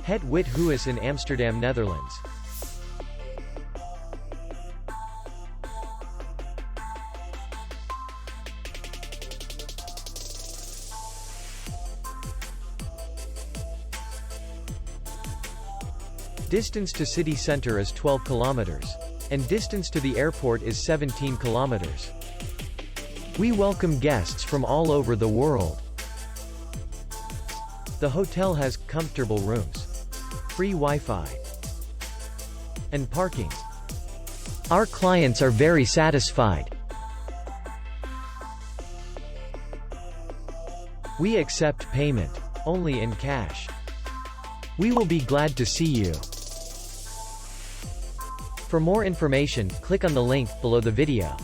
Het Witte Huis in Amsterdam, Netherlands. Distance to city center is 12 kilometers. And distance to the airport is 17 kilometers. We welcome guests from all over the world. The hotel has comfortable rooms, free Wi-Fi, and parking. Our clients are very satisfied. We accept payment only in cash. We will be glad to see you. For more information, click on the link below the video.